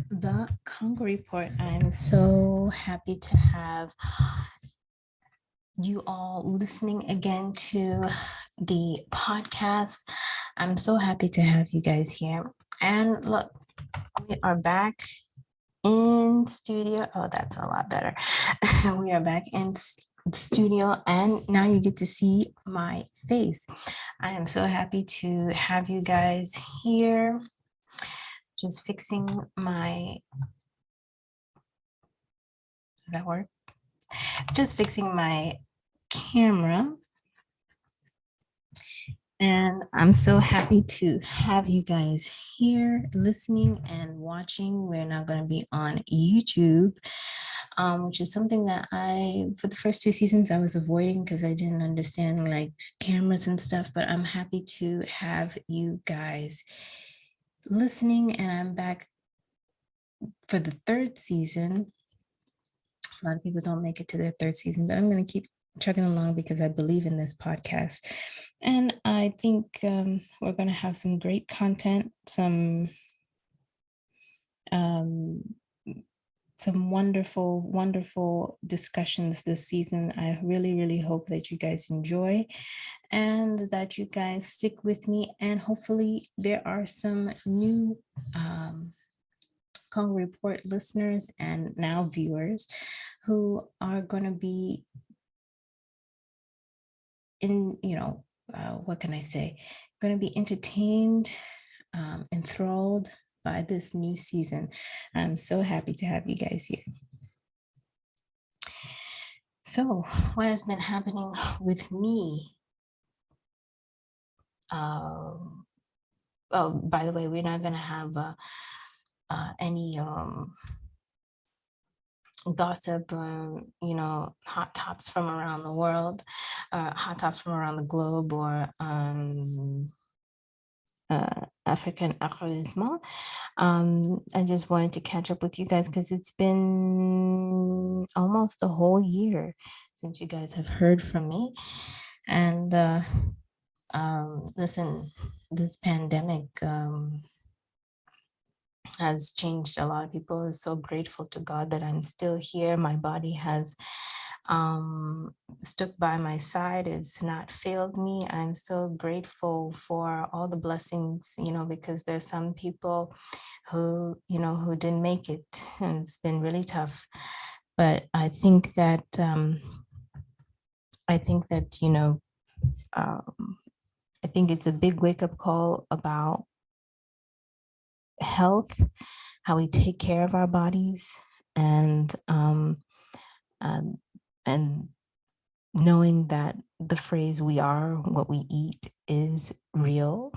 the Congo Report. I'm so happy to have you all listening again to the podcast. I'm so happy to have you guys here. And look, we are back in studio. Oh, that's a lot better. We are back in studio, and now you get to see my face. I am so happy to have you guys here. Just fixing my, does that work? Just fixing my camera. And I'm so happy to have you guys here listening and watching. We're now going to be on YouTube, which is something that for the first two seasons, I was avoiding because I didn't understand like cameras and stuff. But I'm happy to have you guys listening. And I'm back for the third season. A lot of people don't make it to their third season, but I'm going to keep chugging along because I believe in this podcast. And I think we're going to have some great content, some wonderful, wonderful discussions this season. I really, really hope that you guys enjoy and that you guys stick with me. And hopefully there are some new Congo Report listeners and now viewers who are going to be what can I say? Going to be entertained, enthralled by this new season. I'm so happy to have you guys here. So, what has been happening with me? Oh, by the way, we're not going to have any gossip or hot tops from around the world, hot tops from around the globe, or African arrondissement. I just wanted to catch up with you guys because it's been almost a whole year since you guys have heard from me. And listen, this pandemic has changed a lot of people. I'm so grateful to God that I'm still here. My body has stuck by my side. It's not failed me. I'm so grateful for all the blessings, because there's some people who didn't make it, and it's been really tough. But I think that I think it's a big wake-up call about health, how we take care of our bodies, and knowing that the phrase "we are what we eat" is real.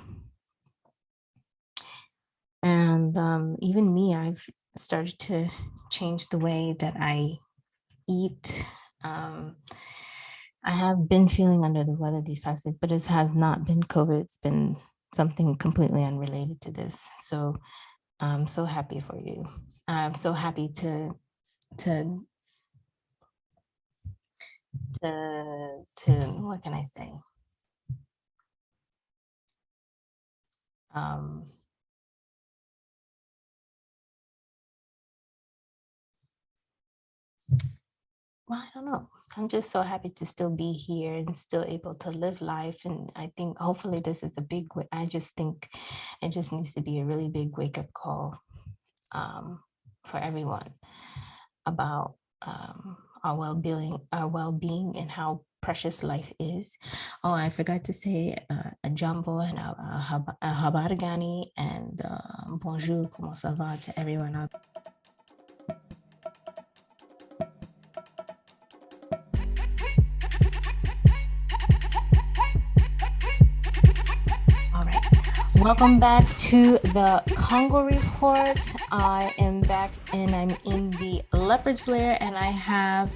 And even me, I've started to change the way that I eat. I have been feeling under the weather these past days, but it has not been COVID. It's been something completely unrelated to this. So I'm so happy for you. I'm so happy to what can I say? Well, I don't know. I'm just so happy to still be here and still able to live life. And I think hopefully this is a big, I just think it just needs to be a really big wake up call for everyone about our well-being and how precious life is. Oh, I forgot to say a jumbo and a habargani and bonjour, comment ça va to everyone out. All right. Welcome back to the Congo Report. I am back and I'm in the Leopard's Lair, and I have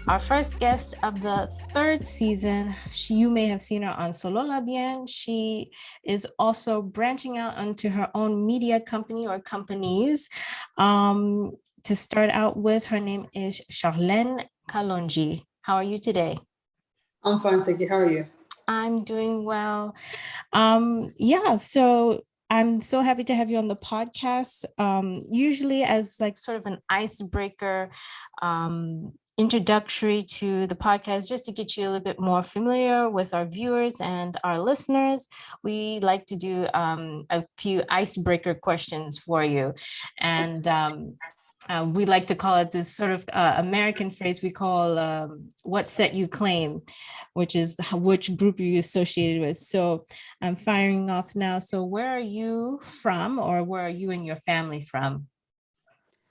our first guest of the third season. You may have seen her on Solo La Bien. She is also branching out onto her own media company or companies. To start out with, her name is Charlene Kalonji. How are you today? I'm fine, thank you. How are you? I'm doing well. So I'm so happy to have you on the podcast. Usually as like sort of an icebreaker, introductory to the podcast, just to get you a little bit more familiar with our viewers and our listeners, we like to do a few icebreaker questions for you. And we like to call it this sort of American phrase we call what set you claim, which is which group are you associated with. So I'm firing off now. So where are you from, or where are you and your family from?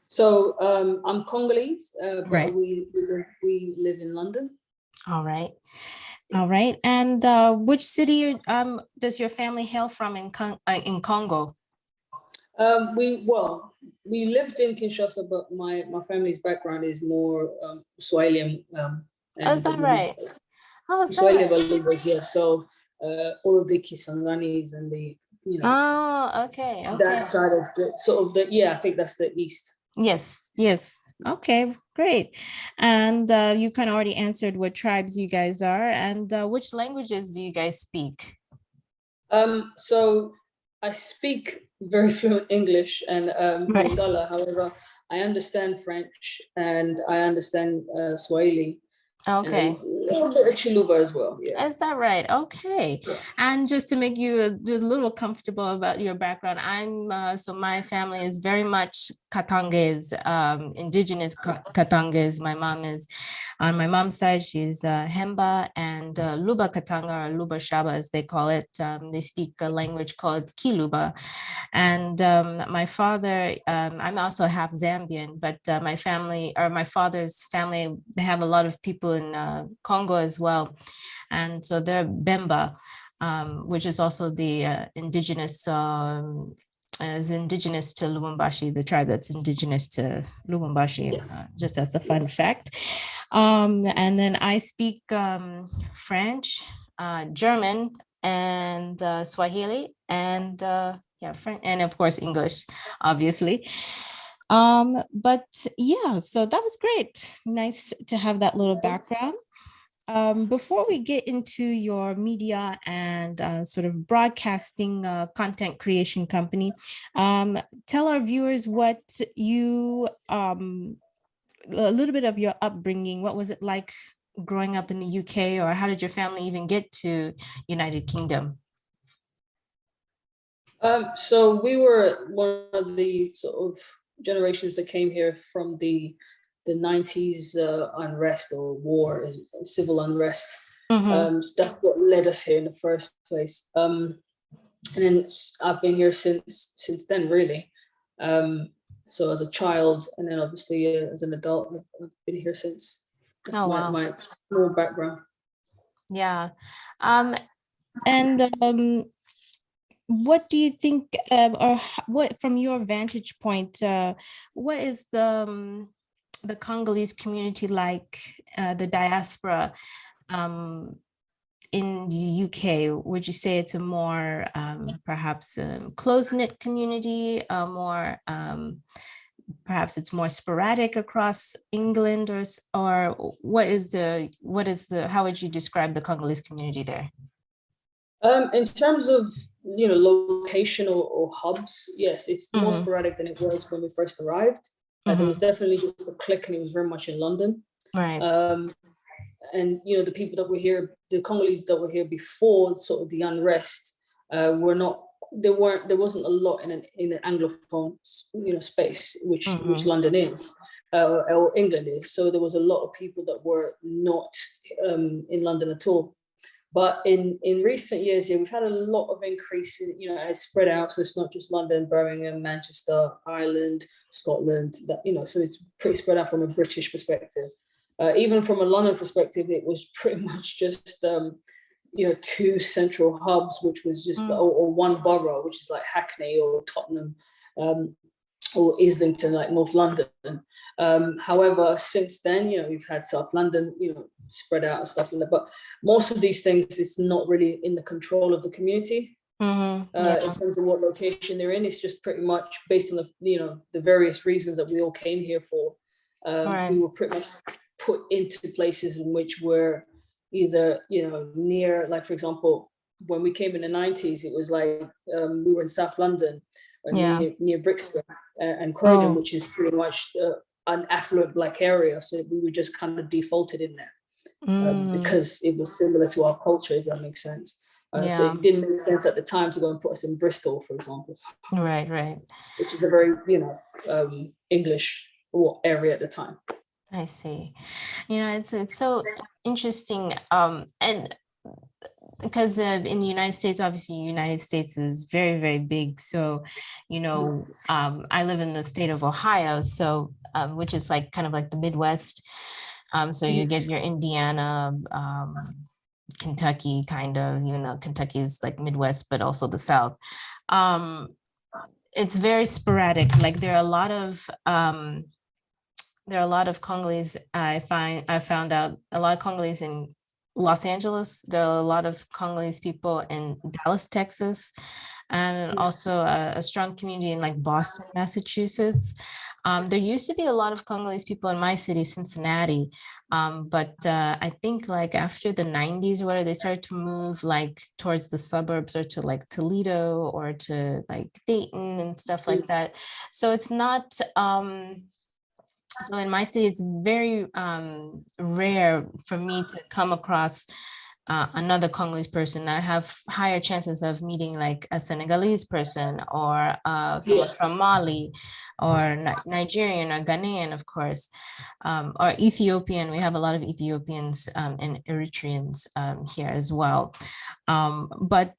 So I'm Congolese, but Right. we live in London. All right. All right. And which city does your family hail from in Congo? We lived in Kinshasa, but my family's background is more Swahili Oh, is and that right? Oh, is that Swahili right? Balubas, yeah. So all of the Kisanganis and the Oh, okay. that side of the sort of I think that's the east. Yes. Okay, great. And you kind of already answered what tribes you guys are, and which languages do you guys speak? So I speak very fluent English and Right. Lingala. However, I understand French and I understand Swahili. Okay. And a little bit of Chiluba as well. Yeah. Is that right? Okay. Yeah. And just to make you a little comfortable about your background, so my family is very much Katanges, indigenous Katanges. My mom is, on my mom's side, she's Hemba and Luba Katanga, or Luba Shaba, as they call it. They speak a language called Kiluba. And my father, I'm also half Zambian, but my family, or my father's family, they have a lot of people in Congo as well. And so they're Bemba, which is also the indigenous, is indigenous to Lubumbashi, the tribe that's indigenous to Lubumbashi, just as a fun fact. And then I speak French, German, and Swahili, and French, and of course English, obviously. But yeah, so that was great. Nice to have that little background. Before we get into your media and sort of broadcasting content creation company, tell our viewers what a little bit of your upbringing. What was it like growing up in the UK, or how did your family even get to United Kingdom? So we were one of the sort of generations that came here from the 90s unrest or war, civil unrest. So that's what led us here in the first place. And then I've been here since then, really. So as a child, and then obviously as an adult, I've been here since. That's my small background. Yeah. And what do you think, or what, from your vantage point, what is the Congolese community like, the diaspora in the UK? Would you say it's a more perhaps close-knit community, more perhaps it's more sporadic across England, or what is the how would you describe the Congolese community there? In terms of location or hubs, yes, it's more sporadic than it was when we first arrived. There was definitely just a click, and it was very much in London. Right. And the people that were here, the Congolese that were here before sort of the unrest, were not. There wasn't a lot in an Anglophone space, which London is, or England is. So there was a lot of people that were not in London at all. But in recent years, we've had a lot of increase in, it's spread out. So it's not just London, Birmingham, Manchester, Ireland, Scotland, so it's pretty spread out from a British perspective. Even from a London perspective, it was pretty much just, two central hubs, which was just, or one borough, which is like Hackney or Tottenham, or Islington, like North London. However, since then, we've had South London, spread out and stuff like that. But most of these things, it's not really in the control of the community. In terms of what location they're in. It's just pretty much based on the various reasons that we all came here for. We were pretty much put into places in which were either near, like for example, when we came in the 90s, it was like we were in South London, Yeah. near Brixton and Croydon, Oh, which is pretty much an affluent black area. So we were just kind of defaulted in there because it was similar to our culture, if that makes sense. So yeah. it didn't make sense at the time to go and put us in Bristol, for example, Right, right. which is a very, English area at the time. I see. It's so interesting. And because in the United States, obviously, United States is very, very big. So, I live in the state of Ohio, so which is like kind of like the Midwest. So you get your Indiana, Kentucky, kind of, even though Kentucky is like Midwest, but also the South. Um, it's very sporadic. Like there are a lot of Congolese. I found out a lot of Congolese in Los Angeles. There are a lot of Congolese people in Dallas, Texas, and also a strong community in like Boston, Massachusetts. There used to be a lot of Congolese people in my city, Cincinnati, but I think like after the 90s or whatever, they started to move like towards the suburbs or to like Toledo or to like Dayton and stuff like that. So it's not. So in my city, it's very rare for me to come across another Congolese person. I have higher chances of meeting like a Senegalese person or someone from Mali or Nigerian or Ghanaian, of course, or Ethiopian. We have a lot of Ethiopians and Eritreans here as well. But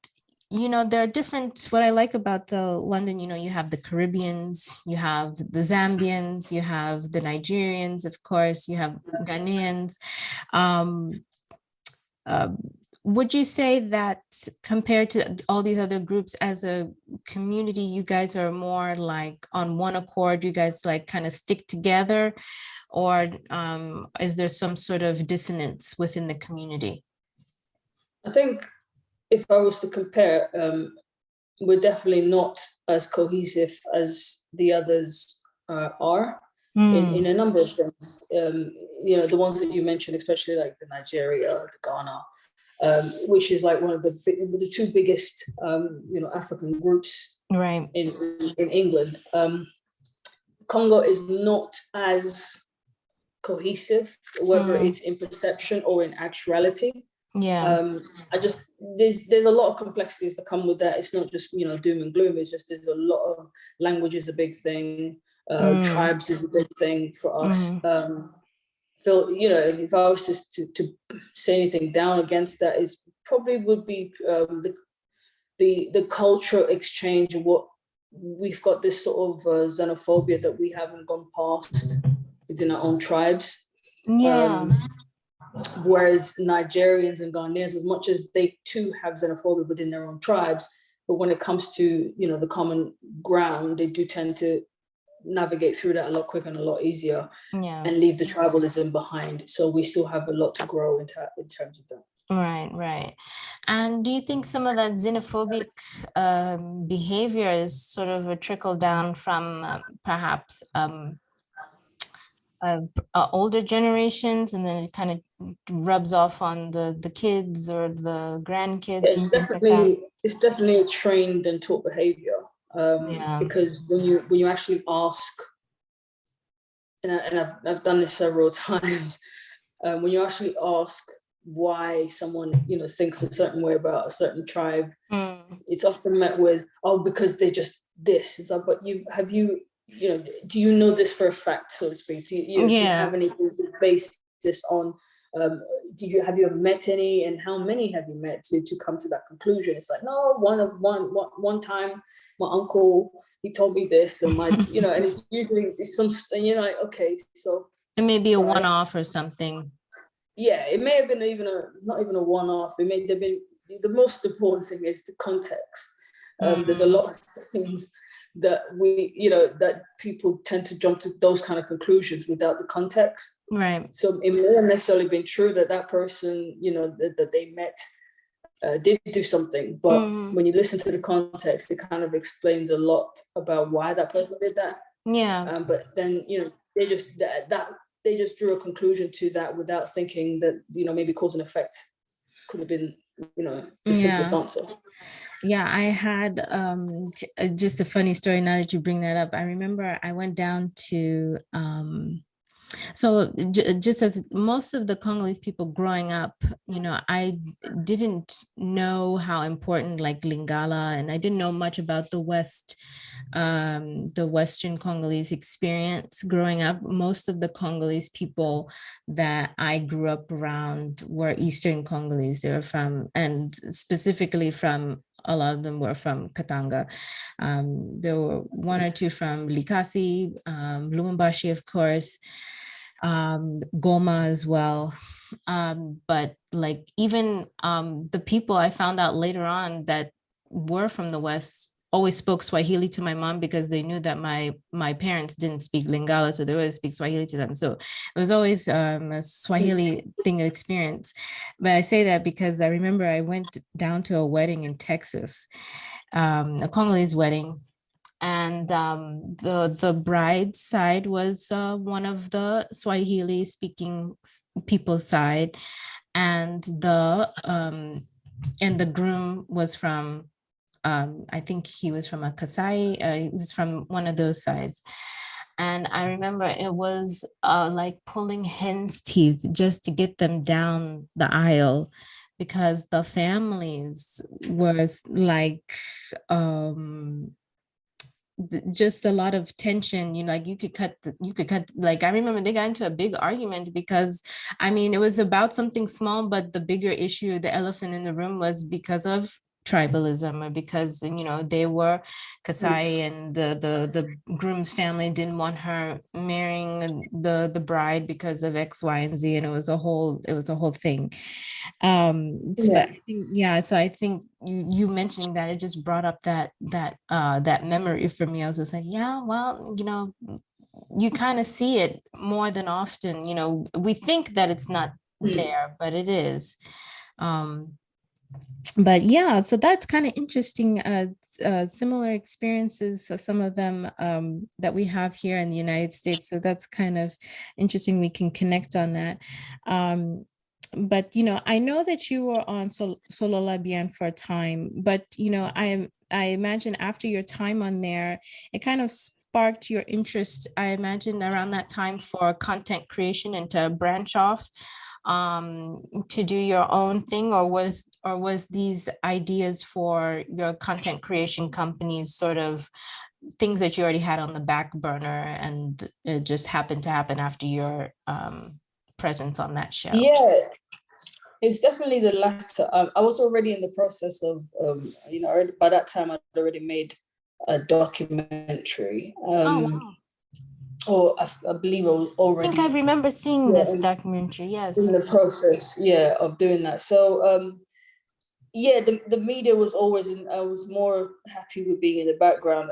there are different, what I like about London, you have the Caribbeans, you have the Zambians, you have the Nigerians, of course, you have Ghanaians. Um, uh, would you say that compared to all these other groups as a community, you guys are more like on one accord, you guys like kind of stick together, or is there some sort of dissonance within the community? I think if I was to compare, we're definitely not as cohesive as the others are in a number of things. The ones that you mentioned, especially like the Nigeria, the Ghana, which is like one of the two biggest, African groups Right. in England. Congo is not as cohesive, whether it's in perception or in actuality. Yeah. There's a lot of complexities that come with that. It's not just doom and gloom. It's just there's a lot of language is a big thing. Tribes is a big thing for us. So if I was just to say anything down against that, is probably would be the cultural exchange and what we've got, this sort of xenophobia that we haven't gone past within our own tribes. Yeah. Whereas Nigerians and Ghanaians, as much as they too have xenophobia within their own tribes, but when it comes to the common ground, they do tend to navigate through that a lot quicker and a lot easier, and leave the tribalism behind. So we still have a lot to grow in terms of that. Right. And do you think some of that xenophobic behavior is sort of a trickle down from perhaps older generations, and then it kind of rubs off on the kids or the grandkids? It's definitely a trained and taught behavior, because when you actually ask, and I've done this several times, when you actually ask why someone thinks a certain way about a certain tribe, it's often met with, oh, because they're just this. It's like, but do you know this for a fact, so to speak? Do you have anything to base this on? Have you ever met any, and how many have you met to come to that conclusion? It's like, no, one time my uncle, he told me this, and and it's usually some, and you're like, okay, so it may be a one-off or something. Yeah, it may have been not even a one-off. It may have been, the most important thing is the context. There's a lot of things that that people tend to jump to those kind of conclusions without the context. Right. So it may have necessarily been true that person, that they met did do something, but when you listen to the context, it kind of explains a lot about why that person did that. Yeah. But then they just they just drew a conclusion to that without thinking that maybe cause and effect could have been the simplest Yeah. answer. Yeah, I had just a funny story now that you bring that up. I remember I went down to just as most of the Congolese people growing up, I didn't know how important like Lingala, and I didn't know much about the Western Congolese experience growing up. Most of the Congolese people that I grew up around were Eastern Congolese. They were from, and specifically from, a lot of them were from Katanga. There were one or two from Likasi, Lumumbashi, of course, Goma as well. But like even the people I found out later on that were from the West always spoke Swahili to my mom because they knew that my parents didn't speak Lingala, so they always speak Swahili to them. So it was always a Swahili thing of experience. But I say that because I remember I went down to a wedding in Texas, a Congolese wedding, and the bride's side was one of the Swahili speaking people's side, and the groom was from I think he was from a Kasai. He was from one of those sides. And I remember it was like pulling hen's teeth just to get them down the aisle because the families was like just a lot of tension, like you could cut like I remember they got into a big argument because I mean it was about something small, but the bigger issue, the elephant in the room, was because of tribalism, or because they were Kasai, and the groom's family didn't want her marrying the bride because of X, Y, and Z, and it was a whole thing. So I Yeah. think, so I think you mentioning that, it just brought up that memory for me. I was just like, yeah, well, you kind of see it more than often. We think that it's not there, but it is. But yeah, so that's kind of interesting. Similar experiences, so some of them that we have here in the United States. So that's kind of interesting. We can connect on that. But I know that you were on Solo Labian for a time, but I imagine after your time on there, it kind of sparked your interest, I imagine, around that time for content creation and to branch off to do your own thing, or was these ideas for your content creation companies sort of things that you already had on the back burner and it just happened to happen after your presence on that show? Yeah, it's definitely the latter. I was already in the process of by that time I'd already made a documentary. Oh, wow. Or I believe I was I think I already remember seeing this documentary. in Yes. the process, of doing that. So the media was always I was more happy with being in the background.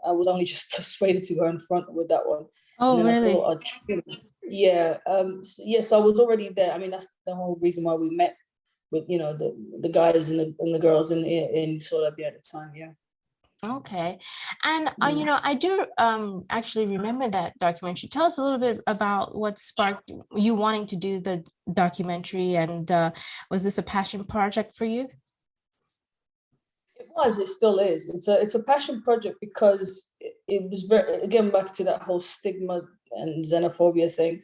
I was only just persuaded to go in front with that one. And Oh, then I really? thought so I was already there. I mean, that's the whole reason why we met with the guys and the girls in Solabia at the time. Okay. And I do actually remember that documentary. Tell us a little bit about what sparked you wanting to do the documentary, and was this a passion project for you? It still is. It's a passion project because it was very, again, back to that whole stigma and xenophobia thing.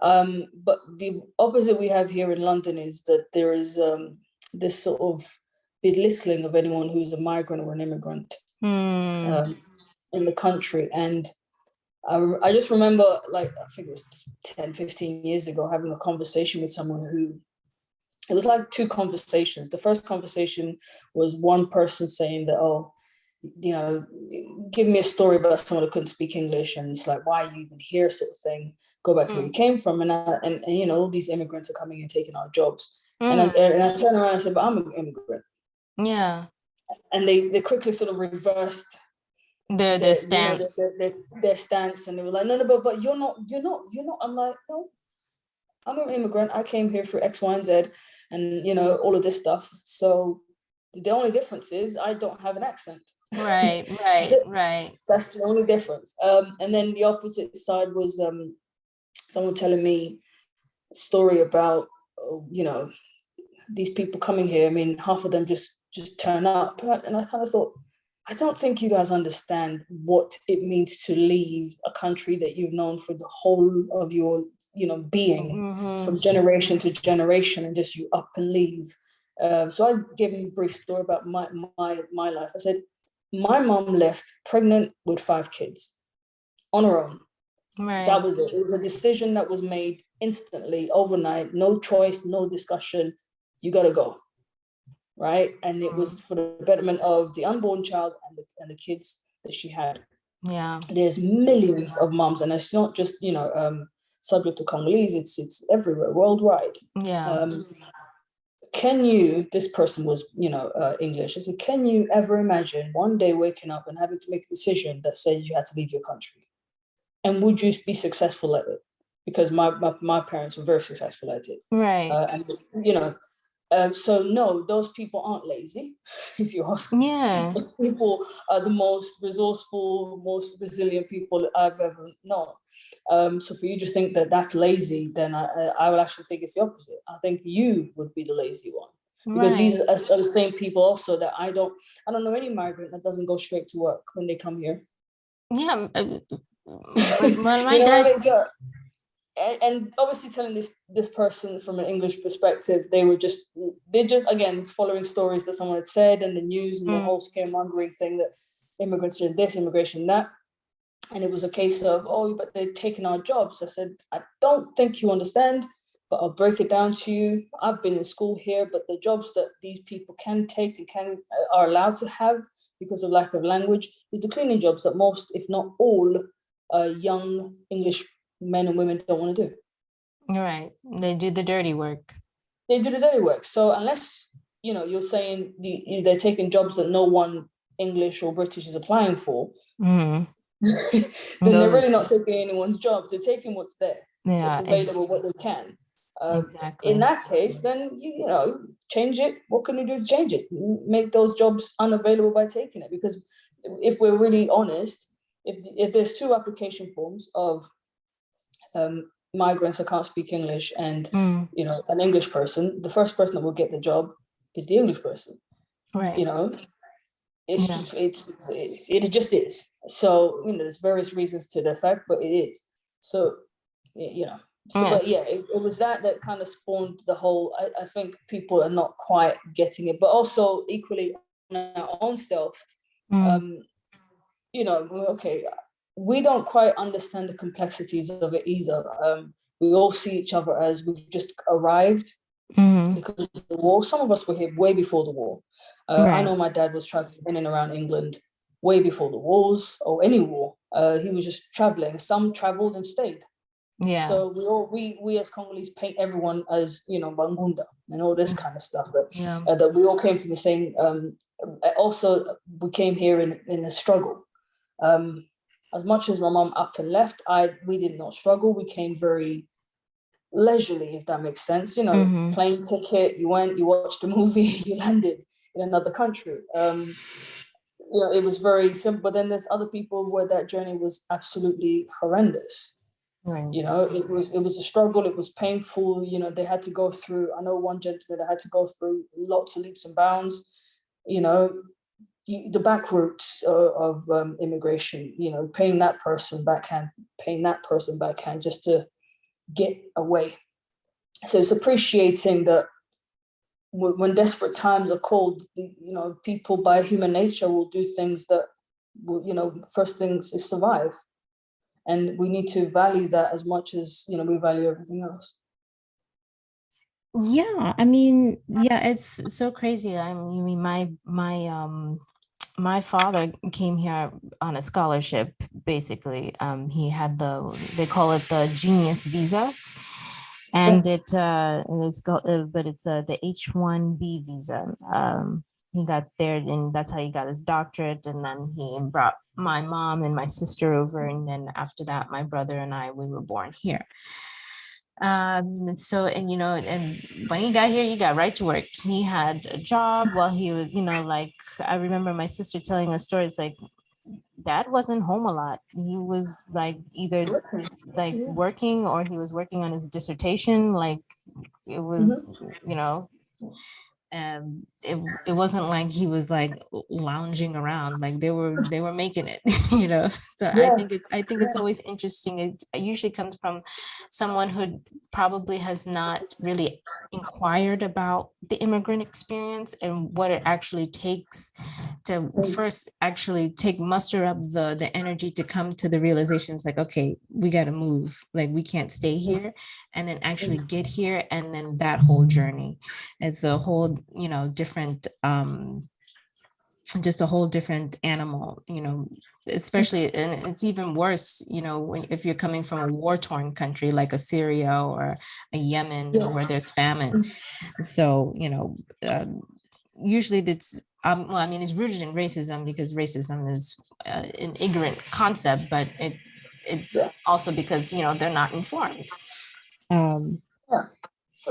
But the opposite we have here in London is that there is this sort of belittling of anyone who's a migrant or an immigrant in the country. And I just remember, like, I think it was 10, 15 years ago, having a conversation with someone who, it was like two conversations. The first conversation was one person saying that, oh, give me a story about someone who couldn't speak English, and it's like, why are you even here, sort of thing. Go back to where you came from, and all these immigrants are coming and taking our jobs. And I turned around and I said, but I'm an immigrant. Yeah. And they quickly sort of reversed their stance. Their stance, and they were like, no, but you're not. I'm like, no, I'm an immigrant. I came here for X, Y, and Z, and all of this stuff. So the only difference is I don't have an accent. Right. That's the only difference. And then the opposite side was someone telling me a story about these people coming here, I mean, half of them just turn up. And I kind of thought, I don't think you guys understand what it means to leave a country that you've known for the whole of your, being, from generation to generation, and just you up and leave. So I gave him a brief story about my life. I said, my mom left pregnant with 5 kids on her own. Right. That was it. It was a decision that was made instantly, overnight, no choice, no discussion. You got to go. Right. And it was for the betterment of the unborn child and the kids that she had. Yeah. There's millions of moms, and it's not just, subject to Congolese, it's everywhere, worldwide. Yeah. Can you, this person was, English. I said, can you ever imagine one day waking up and having to make a decision that says you had to leave your country? And would you be successful at it? Because my parents were very successful at it. Right. So no, those people aren't lazy, if you ask me. Yeah. Those people are the most resourceful, most resilient people I've ever known. So for you to think that that's lazy, then I would actually think it's the opposite. I think you would be the lazy one. Because these are the same people also that I don't know any migrant that doesn't go straight to work when they come here. Yeah. Well, my dad. And obviously telling this person from an English perspective, they're just again following stories that someone had said in the news and the whole scaremongering thing that immigrants are this, immigration that. And it was a case of, oh, but they're taking our jobs. I said, I don't think you understand, but I'll break it down to you. I've been in school here, but the jobs that these people can take and are allowed to have because of lack of language is the cleaning jobs that most, if not all, young English men and women don't want to do. Right. They do the dirty work. So unless, you're saying they're taking jobs that no one English or British is applying for, then they're really not taking anyone's jobs. They're taking what's there, what's available, what they can. Exactly. In that case, then, change it. What can you do to change it? Make those jobs unavailable by taking it. Because if we're really honest, if there's 2 application forms of migrants that can't speak English and an English person, the first person that will get the job is the English person. Right. It just is. So there's various reasons to the fact, but it is. So yes. But yeah, it was that kind of spawned the whole. I think people are not quite getting it, but also equally on our own self. Okay. We don't quite understand the complexities of it either. We all see each other as we've just arrived because of the war. Some of us were here way before the war. I know my dad was traveling in and around England way before the wars or any war. He was just traveling. Some traveled and stayed. Yeah. So we as Congolese paint everyone as Bangunda and all this kind of stuff. But that we all came from the same. Also, we came here in a struggle. As much as my mom up and left, we did not struggle. We came very leisurely, if that makes sense. Plane ticket, you went, you watched a movie, you landed in another country. It was very simple. But then there's other people where that journey was absolutely horrendous. Right. It was a struggle. It was painful. They had to go through. I know one gentleman that had to go through lots of leaps and bounds. The back routes of immigration, paying that person backhand just to get away. So it's appreciating that when desperate times are called, people by human nature will do things that will, first things is survive. And we need to value that as much as, we value everything else. Yeah, I mean, it's so crazy. I mean, my father came here on a scholarship, basically. He had they call it the genius visa. And it's the H-1B visa. He got there and that's how he got his doctorate. And then he brought my mom and my sister over. And then after that, my brother and we were born here. And when he got here, he got right to work. He had a job while he was, I remember my sister telling a story. It's like, Dad wasn't home a lot. He was either working or he was working on his dissertation. It was, It wasn't like he was like lounging around, like they were making it, so Yeah. I think it's always interesting. It usually comes from someone who probably has not really inquired about the immigrant experience and what it actually takes to first actually muster up the energy to come to the realizations, like, okay, we got to move, like we can't stay here, and then actually get here, and then that whole journey, it's a whole different just a whole different animal, especially, and it's even worse, if you're coming from a war-torn country like a Syria or a Yemen, where there's famine. So usually that's well, I mean, it's rooted in racism, because racism is an ignorant concept, but it's also because they're not informed. Yeah,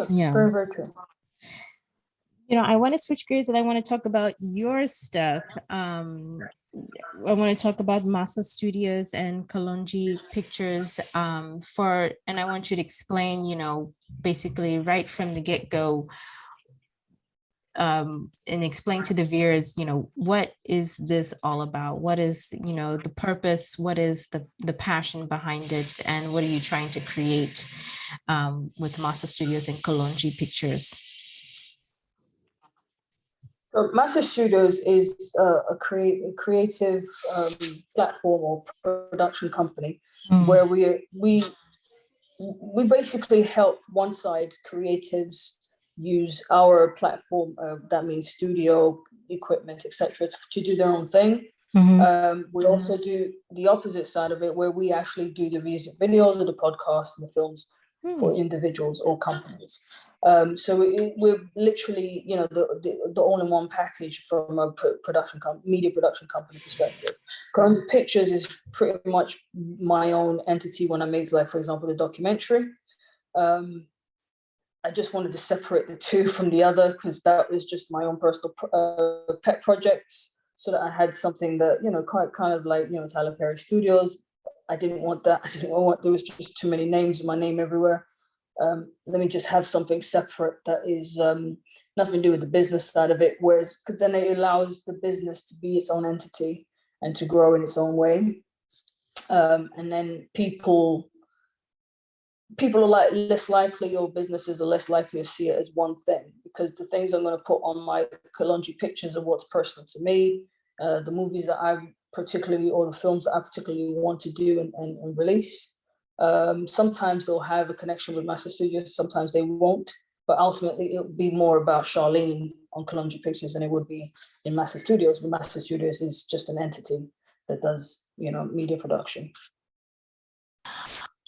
Yeah. very, very true. I want to switch gears, and I want to talk about your stuff. I want to talk about Masa Studios and Kalonji Pictures. And I want you to explain, basically right from the get-go, and explain to the viewers, what is this all about? What is, the purpose? What is the passion behind it? And what are you trying to create with Masa Studios and Kalonji Pictures? So Master Studios is a creative platform or production company where we basically help one side creatives use our platform. That means studio equipment, etc., to do their own thing. We also do the opposite side of it, where we actually do the music videos or the podcasts and the films for individuals or companies. So we're literally, the all-in-one package from a media production company perspective. Congo Pictures is pretty much my own entity when I make, like, for example, the documentary. I just wanted to separate the two from the other, because that was just my own personal pet projects, so that I had something that, quite kind of like, Tyler Perry Studios. I didn't want that. I didn't want, there was just too many names, my name everywhere. Let me just have something separate that is nothing to do with the business side of it, whereas, because then it allows the business to be its own entity and to grow in its own way. And then people are like less likely, or businesses are less likely to see it as one thing, because the things I'm going to put on my Kalonji Pictures are what's personal to me, the movies that I particularly, or the films that I particularly want to do and release. Sometimes they'll have a connection with Master Studios, sometimes they won't, but ultimately it would be more about Charlene on Kalonji Pictures than it would be in Master Studios. But Master Studios is just an entity that does, media production.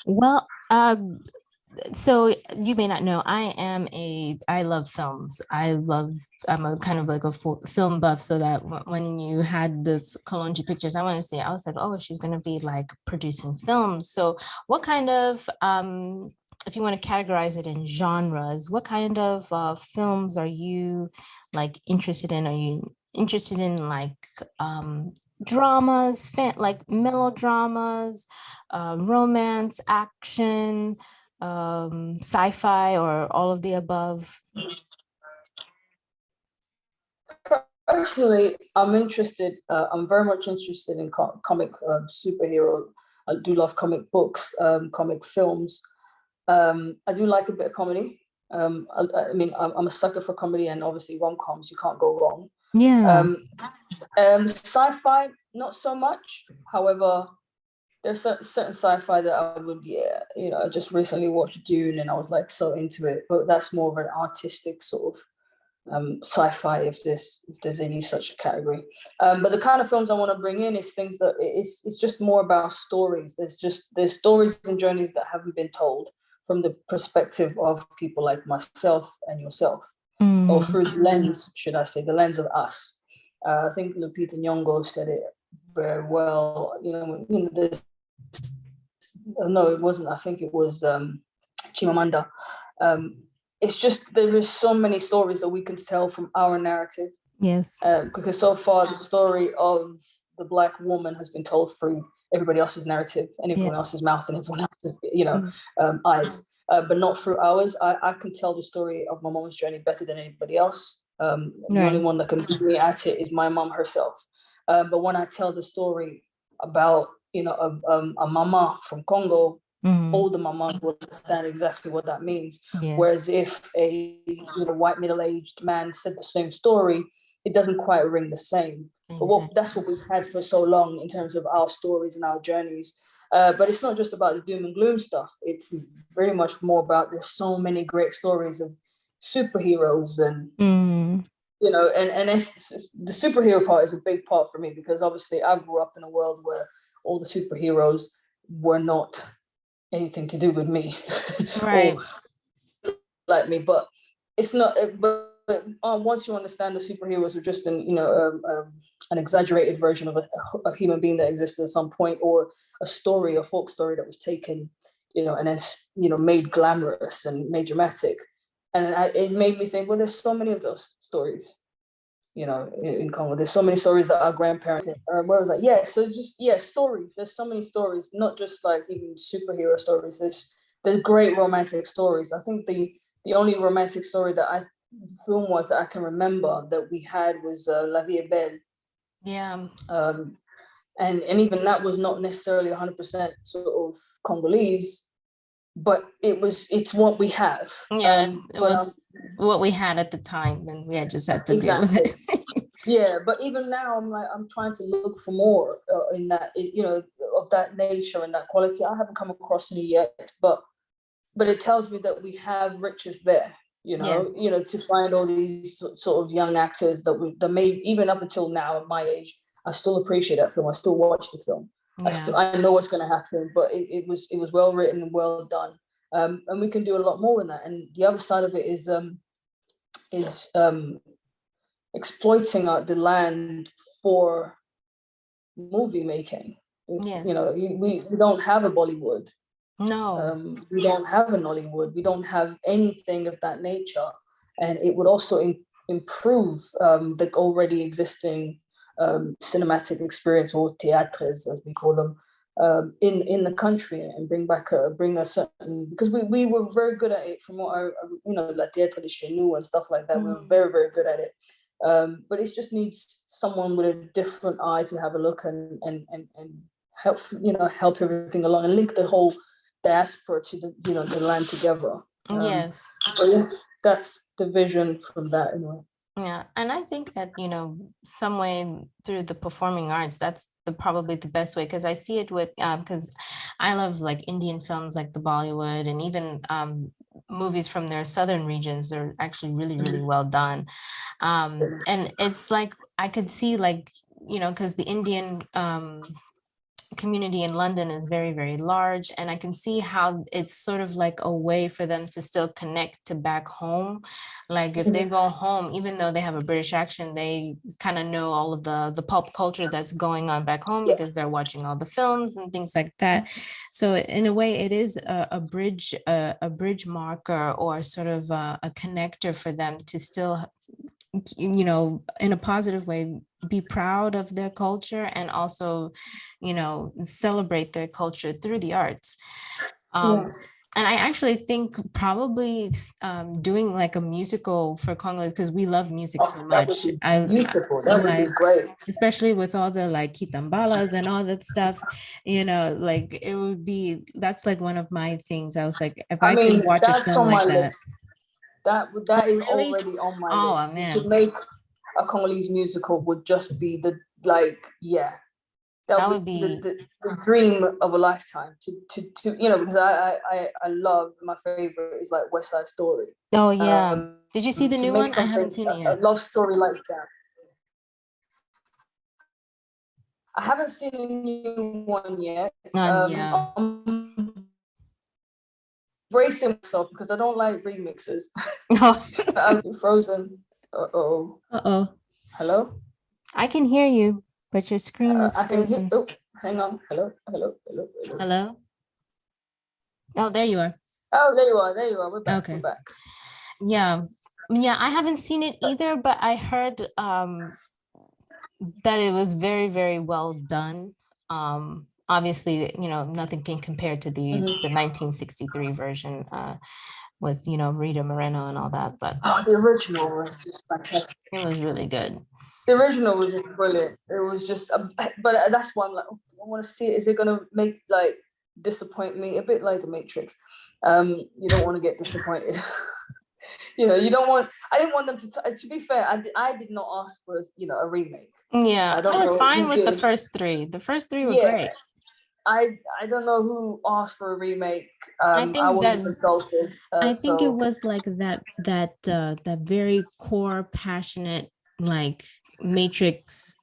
Well, so you may not know, I love films. I'm a kind of like a film buff, so that when you had this Kalonji Pictures, I was like, oh, she's going to be like producing films. So what kind of, if you want to categorize it in genres, what kind of films are you like interested in? Are you interested in like dramas, like melodramas, romance, action, sci-fi, or all of the above? Personally, I'm interested. I'm very much interested in comic superhero. I do love comic books, comic films. I do like a bit of comedy. I mean, I'm a sucker for comedy, and obviously rom-coms, you can't go wrong. Yeah. Sci-fi, not so much. However, there's certain sci-fi that I would, I just recently watched Dune, and I was like so into it. But that's more of an artistic sort of sci-fi, if there's any such a category. But the kind of films I want to bring in is things that it's just more about stories. There's stories and journeys that haven't been told from the perspective of people like myself and yourself, or through the lens, should I say, the lens of us. I think Lupita Nyong'o said it very well. No, it wasn't. I think it was Chimamanda. It's just there is so many stories that we can tell from our narrative. Yes. Because so far the story of the Black woman has been told through everybody else's narrative and everyone else's mouth and everyone else's, eyes. but not through ours. I can tell the story of my mom's journey better than anybody else. The only one that can beat me at it is my mom herself. But when I tell the story about, a mama from Congo, older mamas will understand exactly what that means. Yes. Whereas if a white middle-aged man said the same story, it doesn't quite ring the same. Exactly. But that's what we've had for so long in terms of our stories and our journeys. But it's not just about the doom and gloom stuff. It's very much more about, there's so many great stories of superheroes and and it's the superhero part is a big part for me, because obviously I grew up in a world where all the superheroes were not anything to do with me, right? Or like me. But it's not. But once you understand the superheroes are just an exaggerated version of a human being that existed at some point, or a story, a folk story that was taken, and then made glamorous and made dramatic. And it made me think, well, there's so many of those stories, in Congo. There's so many stories that our grandparents, where I was like, stories. There's so many stories, not just like even superhero stories. There's great romantic stories. I think the only romantic story that film was that I can remember that we had was La Vie est Belle. Yeah. And even that was not necessarily 100% sort of Congolese, but it's what we have. Yeah, it was what we had at the time, and we just had to deal with it. Yeah, but even now, I'm trying to look for more in that, of that nature and that quality. I haven't come across any yet, but it tells me that we have riches there. Yes. To find all these sort of young actors that made, even up until now at my age, I still appreciate that film. I still watch the film. Yeah. I know what's going to happen, but it was well written and well done. And we can do a lot more in that. And the other side of it is exploiting the land for movie making. Yes. We don't have a Bollywood. No. We don't have a Nollywood. We don't have anything of that nature. And it would also improve the already existing cinematic experience, or théâtres as we call them, in the country, and bring a certain, because we were very good at it from what la théâtre de chez nous and stuff like that. We were very, very good at it. But it just needs someone with a different eye to have a look and help everything along and link the whole diaspora to the land together. Yes. That's the vision from that anyway. Yeah, and I think that, some way through the performing arts, that's probably the best way, because I see it with, because I love like Indian films like the Bollywood, and even movies from their southern regions. They're actually really, really well done. And it's like, I could see like, because the Indian community in London is very, very large, and I can see how it's sort of like a way for them to still connect to back home. Like if they go home, even though they have a British accent, they kind of know all of the pop culture that's going on back home, because they're watching all the films and things like that. So in a way, it is a bridge marker, or sort of a connector for them to still, in a positive way, be proud of their culture, and also, celebrate their culture through the arts. And I actually think probably doing like a musical for Congolese, because we love music so much. Beautiful. That would be great. Especially with all the like kitambalas and all that stuff, like it would be, that's like one of my things. I was like, if I could watch a film like that. That is already on my list. Man. To make a Congolese musical would just be that would be the dream of a lifetime. To because I love, my favorite is like West Side Story. Oh yeah. Did you see the new one? I haven't seen it yet. A love story like that. I haven't seen a new one yet. I'm bracing myself because I don't like remixes. I'm frozen. Uh-oh. Hello? I can hear you, but your screen is frozen. Hang on. Hello? Hello? Oh, there you are. Oh, there you are. We're back. Okay. We're back. Yeah, I haven't seen it either, but I heard that it was very, very well done. obviously, nothing can compare to the 1963 version with, Rita Moreno and all that, but the original was just fantastic. it was really good. The original was just brilliant. It was just, but that's why I'm like, I want to see it. Is it gonna make disappoint me? A bit like The Matrix. You don't want to get disappointed. You don't want. I didn't want them to be fair, I did not ask for a remake. Yeah, I was fine with the first three. The first three were great. I don't know who asked for a remake. I wasn't consulted. I think it was like that very core, passionate, like Matrix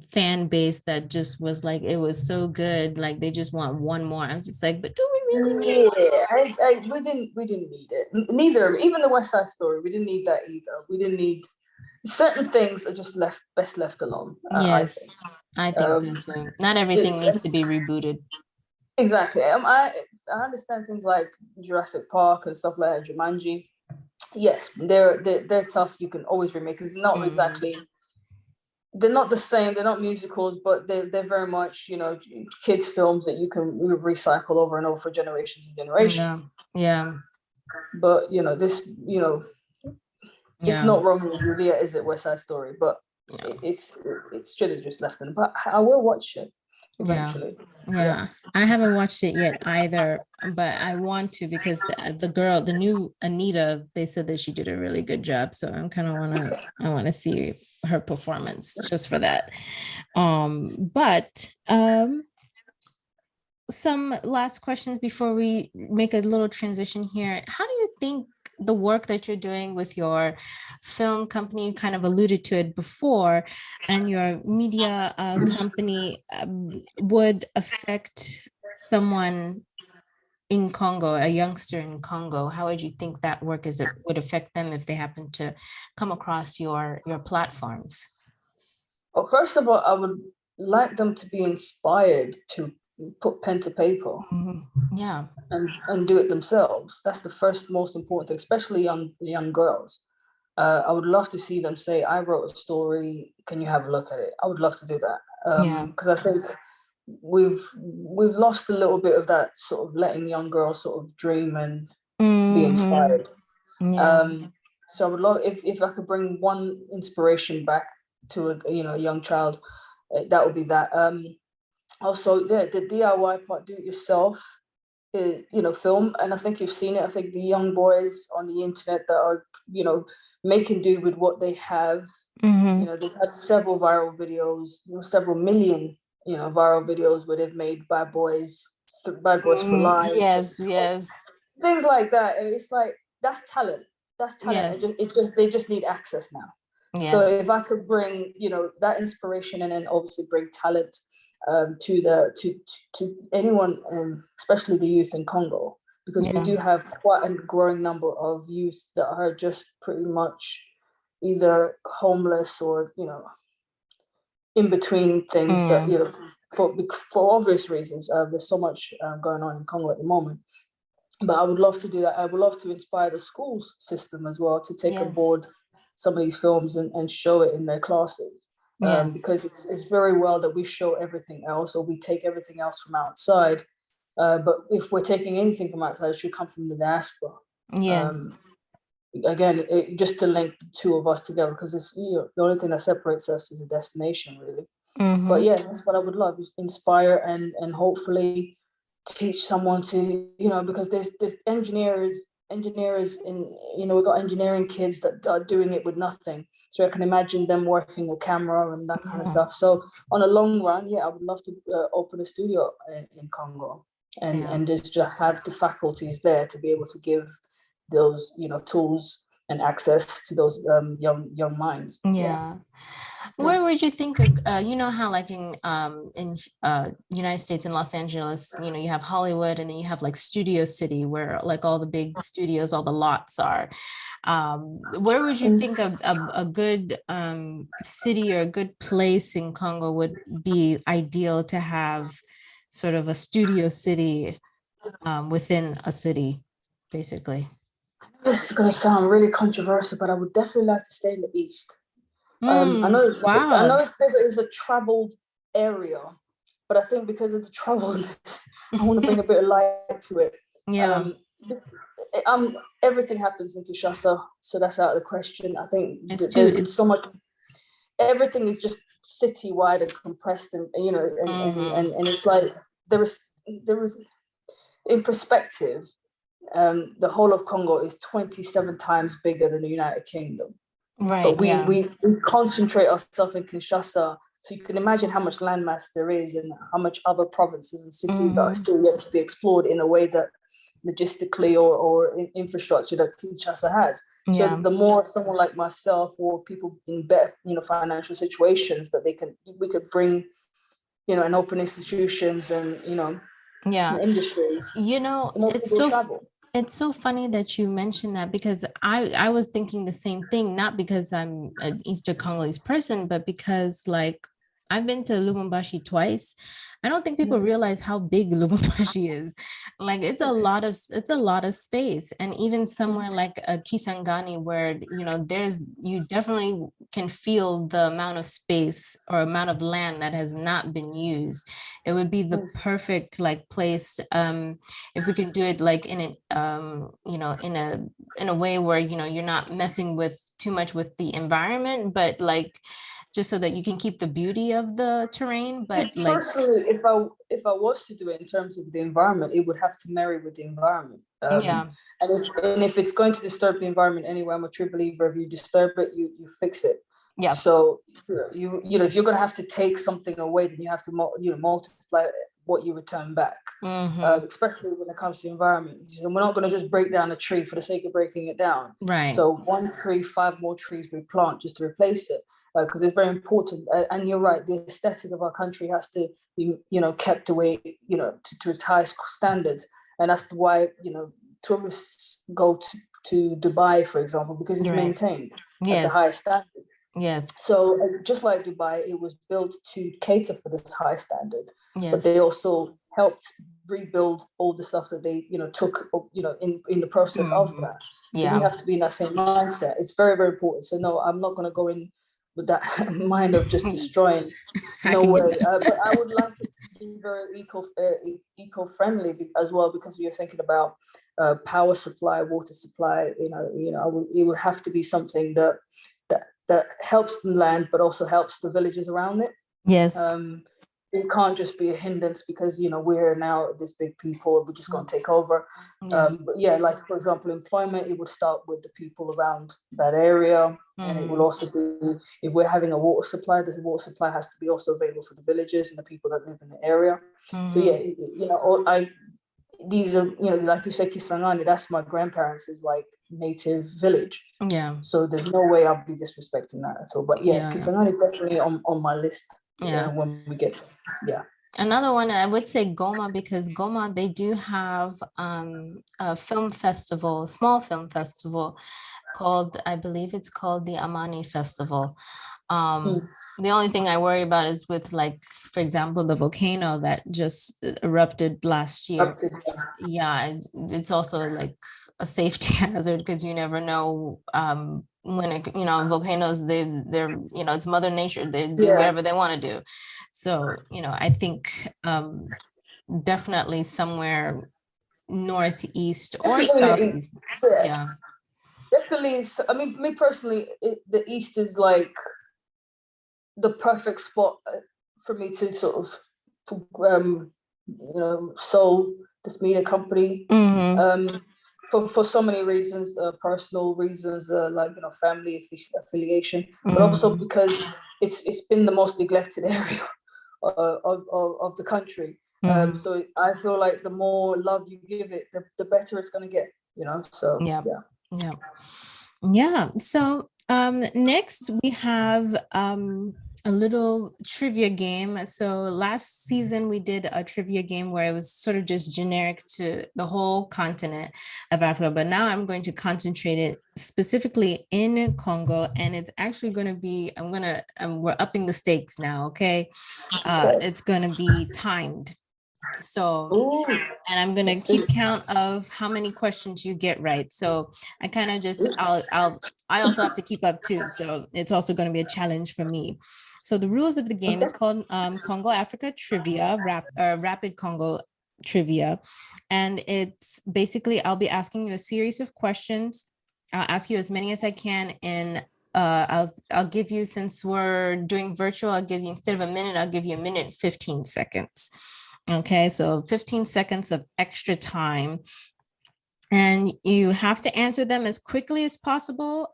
fan base that just was like, it was so good, like they just want one more. I was just like, but do we really need we didn't need it. Neither, even the West Side Story, we didn't need that either. We didn't need certain things are just best left alone. Yes, I think so too. Not everything needs to be rebooted. Exactly. I understand things like Jurassic Park and stuff like that, Jumanji. Yes, they're tough. You can always remake. It's not exactly. They're not the same. They're not musicals, but they're very much kids' films that you can recycle over and over for generations and generations. Yeah. But this it's not Romeo and Juliet, is it? West Side Story, but it should have just left them. But I will watch it eventually. Yeah. I haven't watched it yet either, but I want to, because the new Anita, they said that she did a really good job, so I'm kind of I want to see her performance just for that. But some last questions before we make a little transition here. How do you think the work that you're doing with your film company, you kind of alluded to it before, and your media company would affect someone in Congo, a youngster in Congo? How would you think that work would affect them if they happen to come across your platforms? Well, first of all, I would like them to be inspired to put pen to paper. Yeah. And do it themselves. That's the first most important thing, especially young girls. I would love to see them say, I wrote a story, can you have a look at it? I would love to do that. Because I think we've lost a little bit of that sort of letting young girls sort of dream and be inspired. So I would love if I could bring one inspiration back to a young child, that would be that. Also, the DIY part, do it yourself, film. And I think you've seen it. I think the young boys on the internet that are, making do with what they have. They've had several viral videos, several million, viral videos where they've made Bad Boys for Life. Yes. Things like that. It's like, that's talent. Yes. They just need access now. Yes. So if I could bring, that inspiration and then obviously bring talent to anyone, especially the youth in Congo, because we do have quite a growing number of youth that are just pretty much either homeless or in between things that for obvious reasons. There's so much going on in Congo at the moment, but I would love to do that. I would love to inspire the schools system as well to take aboard some of these films and show it in their classes. Because it's very well that we show everything else, or we take everything else from outside. But if we're taking anything from outside, it should come from the diaspora. Again, just to link the two of us together, because it's the only thing that separates us is a destination, really. But yeah, that's what I would love: is inspire and hopefully teach someone to, because there's engineers in, we've got engineering kids that are doing it with nothing. So I can imagine them working with camera and that kind of stuff. So on a long run, I would love to open a studio in Congo and just have the faculties there to be able to give those, tools and access to those young minds. Where would you think of, how like in United States, in Los Angeles, you have Hollywood, and then you have like Studio City, where like all the big studios, all the lots are. Where would you think of a good city or a good place in Congo would be ideal to have sort of a Studio City within a city, basically? This is going to sound really controversial, but I would definitely like to stay in the East. I know it's a traveled area, but I think because of the troubleness, I want to bring a bit of light to it. Yeah. Everything happens in Kinshasa, so that's out of the question. I think It's so much. Everything is just citywide and compressed, and and it's like there is in perspective. The whole of Congo is 27 times bigger than the United Kingdom. right. But we, Yeah. we concentrate ourselves in Kinshasa, so you can imagine how much landmass there is and how much other provinces and cities are still yet to be explored in a way that logistically or in infrastructure that Kinshasa has. Yeah. So the more someone like myself or people in better, financial situations that we could bring, and open institutions and, Yeah. industries, the more It's people so travel. it's so funny that you mentioned that, because I was thinking the same thing, not because I'm an Eastern Congolese person, but because, like, I've been to Lubumbashi twice. I don't think people realize how big Lubumbashi is. Like, it's a lot of space. And even somewhere like Kisangani, where you definitely can feel the amount of space or amount of land that has not been used. It would be the perfect, like, place, if we could do it like in a way where you're not messing with too much with the environment, but like just so that you can keep the beauty of the terrain. But like, personally, if I was to do it in terms of the environment, it would have to marry with the environment. Yeah. And if it's going to disturb the environment anyway, I'm a true believer. If you disturb it, you fix it. Yeah. So if you're going to have to take something away, then you have to multiply what you return back. Especially when it comes to the environment. So we're not going to just break down a tree for the sake of breaking it down. Right. So one tree, 5 more trees we plant just to replace it, because it's very important. And you're right, the aesthetic of our country has to be, kept away, to its highest standards. And that's why, tourists go to Dubai, for example, because it's maintained at the highest standard. Yes. So just like Dubai, it was built to cater for this high standard, but they also helped rebuild all the stuff that they, took, in the process of that. So we have to be in that same mindset. It's very, very important. So no, I'm not going to go in with that mind of just destroying. No way. But I would like it to be very eco-friendly as well, because you're thinking about power supply, water supply. It would have to be something that helps the land, but also helps the villages around it. Yes. It can't just be a hindrance because, we're now this big people, we're just going to take over. But like, for example, employment, it would start with the people around that area. And it will also be, if we're having a water supply, the water supply has to be also available for the villages and the people that live in the area. So these are, like you said, Kisangani, that's my grandparents' like native village. Yeah. So there's no way I'll be disrespecting that at all. But Kisangani is definitely on my list. When we get Another one, I would say Goma, because Goma, they do have a film festival, small film festival called, I believe it's called the Amani Festival. The only thing I worry about is with, like, for example, the volcano that just erupted last year. It's also like a safety hazard, because you never know when volcanoes, they're it's Mother Nature, they do whatever they want to do. So I think definitely somewhere northeast or southeast. Definitely. I mean, me personally, the east is like the perfect spot for me to sort of soul this media company. For so many reasons, personal reasons, like family affiliation, but also because it's been the most neglected area of the country. So I feel like the more love you give it, the better it's going to get. So So next we have a little trivia game. So last season we did a trivia game where it was sort of just generic to the whole continent of Africa, but now I'm going to concentrate it specifically in Congo, and it's actually going to be, we're upping the stakes now. Okay. It's going to be timed. So, and I'm going to keep count of how many questions you get right. So I kind of I also have to keep up too. So it's also going to be a challenge for me. So the rules of the game, Okay. it's called Congo Africa Trivia, Rapid Congo Trivia. And it's basically, I'll be asking you a series of questions. I'll ask you as many as I can in I'll give you, since we're doing virtual, I'll give you, instead of a minute, I'll give you a minute 15 seconds. Okay, so 15 seconds of extra time. And you have to answer them as quickly as possible.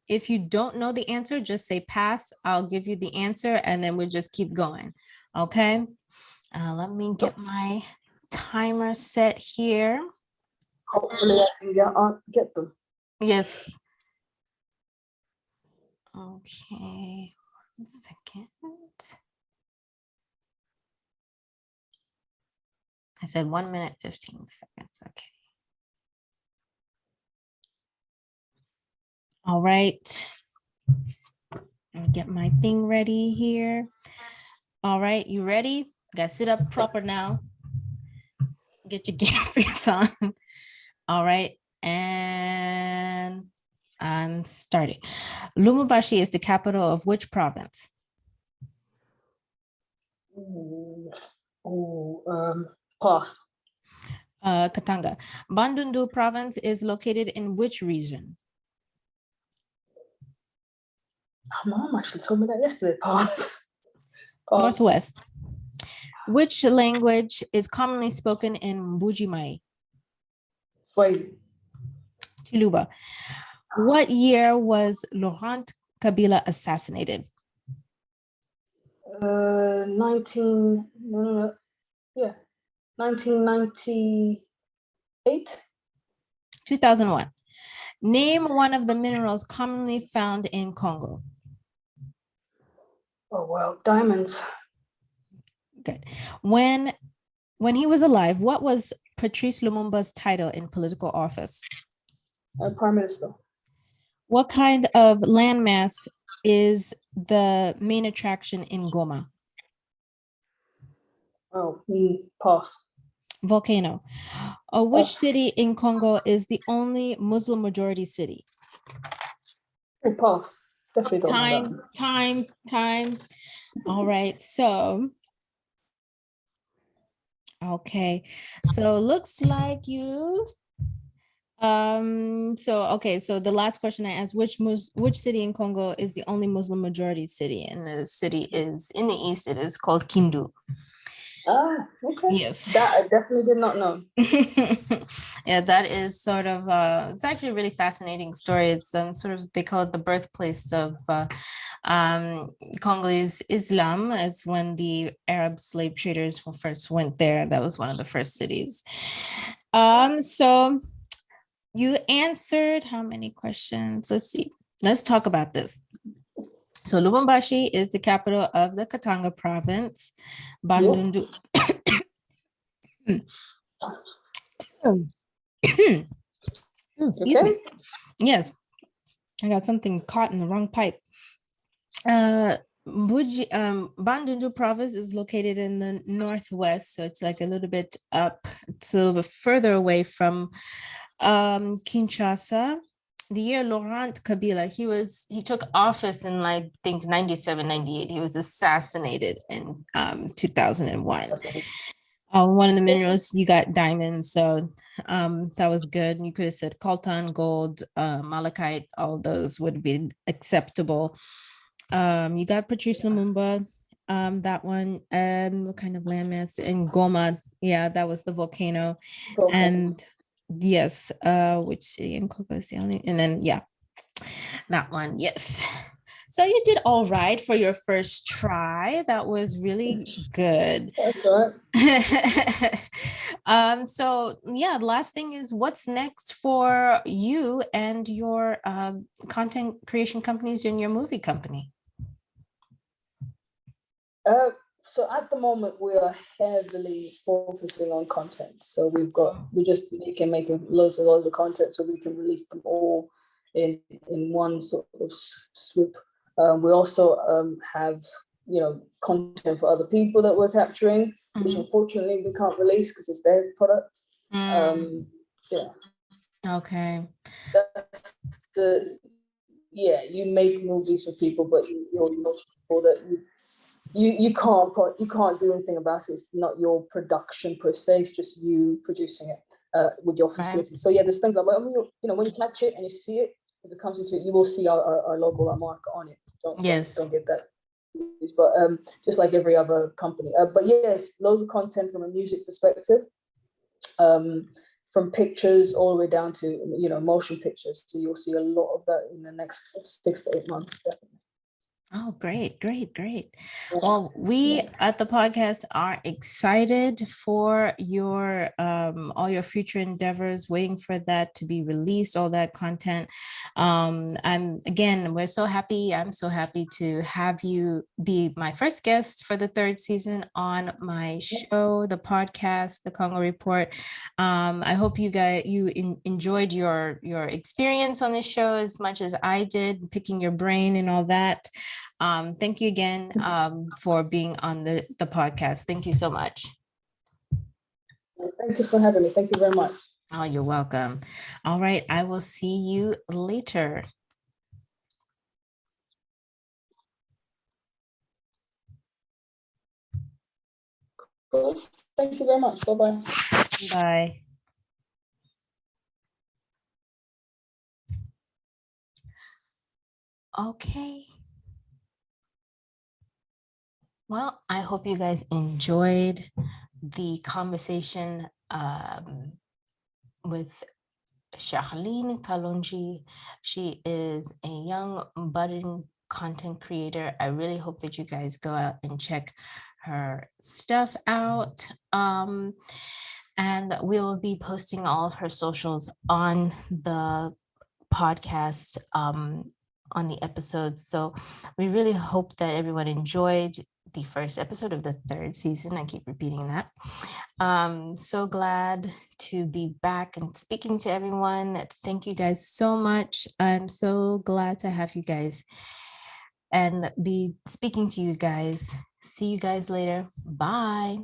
If you don't know the answer, just say pass. I'll give you the answer and then we'll just keep going. Okay, let me get my timer set here. Hopefully I can get them. Yes. Okay, 1 second. I said 1 minute, 15 seconds. Okay. All right. I'll get my thing ready here. All right, you ready? Gotta sit up proper now. Get your game face on. All right, and I'm starting. Lumumbashi is the capital of which province? Pass. Katanga. Bandundu province is located in which region? My mom actually told me that yesterday. Pass. Northwest. Which language is commonly spoken in Mbujimai? Swahili. Chiluba. What year was Laurent Kabila assassinated? 1998. 2001. Name one of the minerals commonly found in Congo. Oh well, diamonds. Good. When he was alive, what was Patrice Lumumba's title in political office? Prime Minister. What kind of landmass is the main attraction in Goma? Oh, pass. Volcano. Which city in Congo is the only Muslim majority city? Pass. Definitely don't know that. Time. All right, so okay, so looks like you so the last question I asked, which city in Congo is the only Muslim majority city? And the city is in the east. It is called Kindu. Okay. Yes. That I definitely did not know. Yeah, that is sort of it's actually a really fascinating story. It's sort of, they call it the birthplace of Congolese Islam. It's when the Arab slave traders first went there. That was one of the first cities. So you answered how many questions? Let's see. Let's talk about this. So Lubumbashi is the capital of the Katanga province. Bandundu. Excuse me. Yes, I got something caught in the wrong pipe. Bandundu province is located in the northwest, so it's like a little bit up, so further away from Kinshasa. The year Laurent Kabila, he took office in, like, I think 97, 98. He was assassinated in 2001. One of the minerals, you got diamonds, so that was good. You could have said coltan, gold, malachite, all those would be acceptable. You got Patrice Lumumba, that one. What kind of landmass? In Goma, yeah, that was the volcano. And yes, which city in Congo is the only, and then yeah, that one, yes. So you did all right for your first try. That was really good. That's all right. So yeah, the last thing is, what's next for you and your content creation companies and your movie company? So at the moment we are heavily focusing on content. So we're just making loads of content so we can release them all in one sort of swoop. We also have content for other people that we're capturing, which unfortunately we can't release because it's their product. Yeah. Okay. That's you make movies for people, but you're people that you can't do anything about it. It's not your production per se. It's just you producing it with your facility. So yeah, there's things like when you catch it and you see it, if it comes into it, you will see our logo, our mark on it. Don't get that. But just like every other company. But yes, loads of content from a music perspective. From pictures all the way down to motion pictures. So you'll see a lot of that in the next 6 to 8 months, definitely. Oh, great. Well, we at the podcast are excited for your all your future endeavors, waiting for that to be released, all that content. We're so happy. I'm so happy to have you be my first guest for the 3rd season on my show, the podcast, the Congo Report. I hope you guys enjoyed your experience on this show as much as I did, picking your brain and all that. Thank you again for being on the podcast. Thank you so much. Thank you for having me. Thank you very much. Oh, you're welcome. All right. I will see you later. Cool. Thank you very much. Bye-bye. Bye. Okay. Well, I hope you guys enjoyed the conversation with Charlene Kalonji. She is a young budding content creator. I really hope that you guys go out and check her stuff out. And we will be posting all of her socials on the podcast, on the episodes. So we really hope that everyone enjoyed the first episode of the 3rd season. I keep repeating that. So glad to be back and speaking to everyone. Thank you guys so much. I'm so glad to have you guys and be speaking to you guys. See you guys later. Bye.